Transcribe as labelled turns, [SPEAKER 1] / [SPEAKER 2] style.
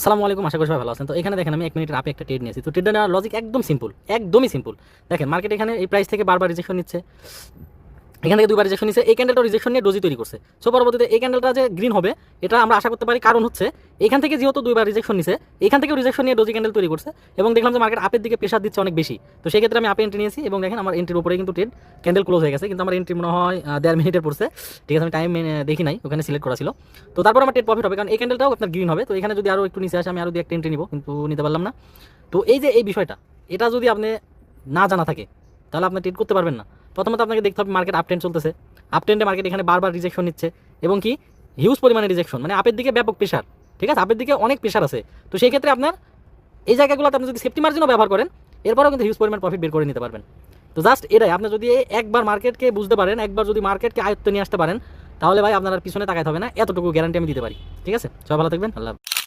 [SPEAKER 1] আসসালামু আলাইকুম, আশা করি সবাই ভালো আছেন। তো এখানে দেখেন আমি 1 মিনিটের আপে একটা ট্রেড নিয়েছি। তো ট্রেডটা নেওয়ার লজিক একদম সিম্পল, একদমই সিম্পল। দেখেন মার্কেট এখানে এই প্রাইস থেকে বারবার রিজেকশন নিচ্ছে, এখান থেকে দুইবার রিজেকশন নিচ্ছে, এই ক্যান্ডেলটা রিজেকশন নিয়ে ডোজি তৈরি করছে। সো পরবর্তীতে এই ক্যান্ডেলটা যে গ্রিন হবে এটা আমরা আশা করতে পারি, কারণ হচ্ছে এখান থেকে যেহেতু দুইবার রিজেকশন নিছে, এখান থেকেও রিজেকশন নিয়ে ডোজি ক্যান্ডেল তৈরি করছে এবং দেখলাম যে মার্কেট আপের দিকে প্রেশার দিচ্ছে অনেক বেশি। তো সেই ক্ষেত্রে আমি আপে এন্ট্রি নিয়েছি এবং দেখেন আমার এন্ট্রির উপরে কিন্তু ট্রেড ক্যান্ডেল ক্লোজ হয়ে গেছে, কিন্তু আমার এন্ট্রি মনে হয় 1.5 মিনিটের পড়ছে। ঠিক আছে, আমি টাইম দেখি নাই, ওখানে সিলেক্ট করা ছিল। তো তারপর আমার ট্রেড প্রফিট হবে, কারণ এই ক্যান্ডেলটাও আপনার গ্রিন হবে। তো এখানে যদি আরও একটু নিচে আসে আমি আরও একটা এন্ট্রি নিব, কিন্তু নিতে পারলাম না। তো এই যে এই বিষয়টা, এটা যদি আপনি না জানা থাকে তাহলে আপনি ট্রেড করতে পারবেন না। প্রথমত আপনাকে দেখতে হবে মার্কেট আপ ট্রেন্ড চলতেছে, আপ ট্রেন্ডে মার্কেট এখানে বারবার রিজেকশন নিচ্ছে এবং কি হিউজ পরিমাণে রিজেকশন, মানে আপের দিকে ব্যাপক প্রেশার। ঠিক আছে, আপের দিকে অনেক প্রেশার আছে। তো সেই ক্ষেত্রে আপনার এই জায়গাগুলোতে আপনি যদি সেফটি মার্জিনও ব্যবহার করেন, এরপরেও কিন্তু হিউজ পরিমাণ প্রফিট বের করে নিতে পারবেন। তো জাস্ট এটাই, আপনি যদি একবার মার্কেটকে বুঝতে পারেন, একবার যদি মার্কেটকে আয়ত্তে নিয়ে আসতে পারেন, তাহলে ভাই আপনার আর পিছনে তাকাইতে হবে না, এতটুকু গ্যারান্টি আমি দিতে পারি। ঠিক আছে, সবাই ভালো থাকবেন, আল্লাহ হাফেজ।